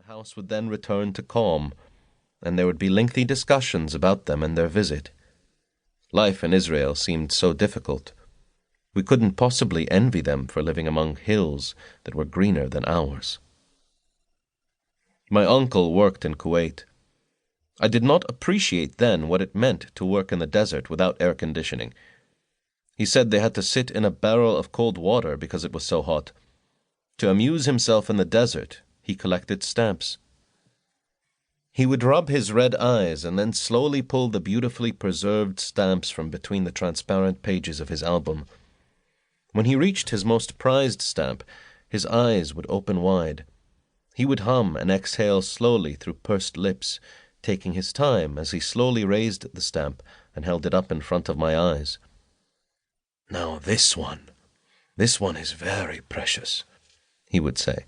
house would then return to calm, and there would be lengthy discussions about them and their visit. Life in Israel seemed so difficult. We couldn't possibly envy them for living among hills that were greener than ours. My uncle worked in Kuwait. I did not appreciate then what it meant to work in the desert without air conditioning. He said they had to sit in a barrel of cold water because it was so hot. To amuse himself in the desert, he collected stamps. He would rub his red eyes and then slowly pull the beautifully preserved stamps from between the transparent pages of his album. When he reached his most prized stamp, his eyes would open wide. He would hum and exhale slowly through pursed lips, taking his time as he slowly raised the stamp and held it up in front of my eyes. "Now this one is very precious," he would say,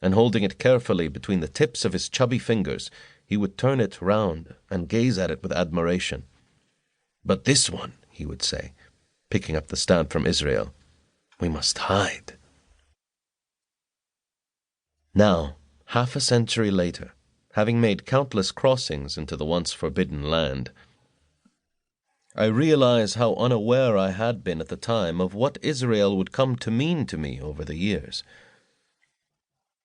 and holding it carefully between the tips of his chubby fingers, he would turn it round and gaze at it with admiration. "But this one," he would say, picking up the stamp from Israel, "we must hide." Now, half a century later, having made countless crossings into the once forbidden land, I realize how unaware I had been at the time of what Israel would come to mean to me over the years.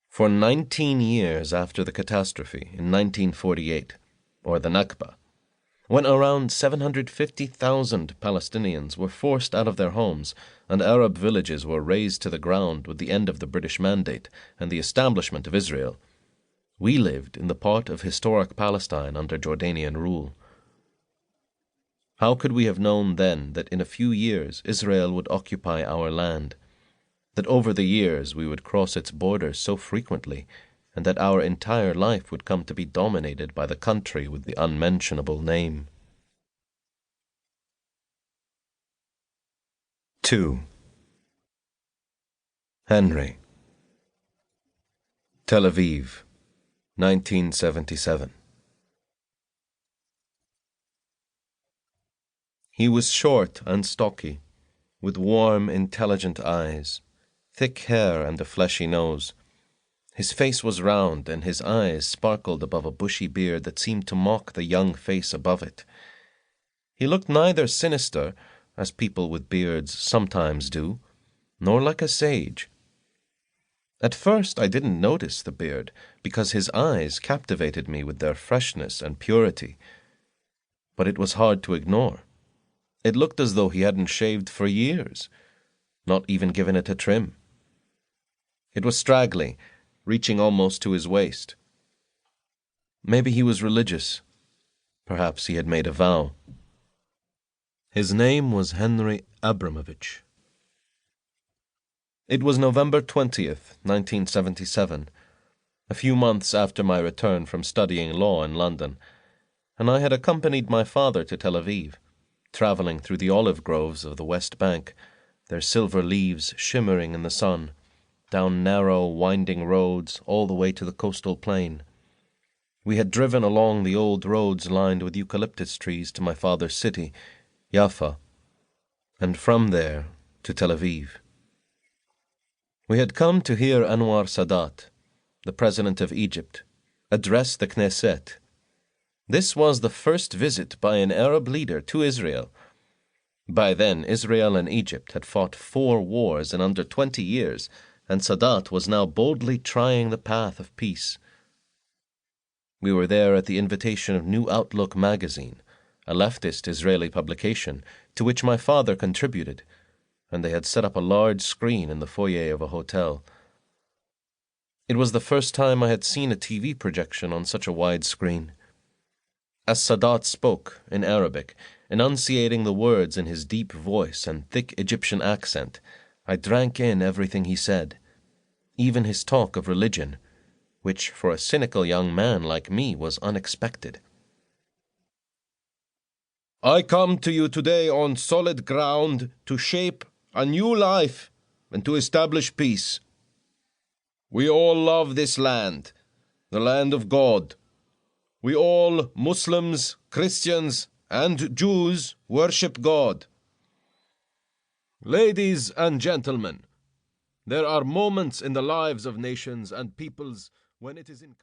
For 19 years after the catastrophe in 1948, or the Nakba, when around 750,000 Palestinians were forced out of their homes and Arab villages were razed to the ground with the end of the British Mandate and the establishment of Israel, we lived in the part of historic Palestine under Jordanian rule. How could we have known then that in a few years Israel would occupy our land, that over the years we would cross its borders so frequently, and that our entire life would come to be dominated by the country with the unmentionable name? 2. Henry. Tel Aviv, 1977. He was short and stocky, with warm, intelligent eyes, thick hair and a fleshy nose. His face was round, and his eyes sparkled above a bushy beard that seemed to mock the young face above it. He looked neither sinister, as people with beards sometimes do, nor like a sage. At first I didn't notice the beard, because his eyes captivated me with their freshness and purity. But it was hard to ignore. It looked as though he hadn't shaved for years, not even given it a trim. It was straggly, reaching almost to his waist. Maybe he was religious. Perhaps he had made a vow. His name was Henry Abramovich. It was November 20th, 1977, a few months after my return from studying law in London, and I had accompanied my father to Tel Aviv, traveling through the olive groves of the West Bank, their silver leaves shimmering in the sun, down narrow, winding roads all the way to the coastal plain. We had driven along the old roads lined with eucalyptus trees to my father's city, Jaffa, and from there to Tel Aviv. We had come to hear Anwar Sadat, the President of Egypt, address the Knesset. This was the first visit by an Arab leader to Israel. By then, Israel and Egypt had fought 4 wars in under 20 years, and Sadat was now boldly trying the path of peace. We were there at the invitation of New Outlook magazine, a leftist Israeli publication to which my father contributed, and they had set up a large screen in the foyer of a hotel. It was the first time I had seen a TV projection on such a wide screen. As Sadat spoke in Arabic, enunciating the words in his deep voice and thick Egyptian accent, I drank in everything he said, even his talk of religion, which for a cynical young man like me was unexpected. "I come to you today on solid ground to shape a new life and to establish peace. We all love this land, the land of God. We all, Muslims, Christians, and Jews, worship God. Ladies and gentlemen, there are moments in the lives of nations and peoples when it is in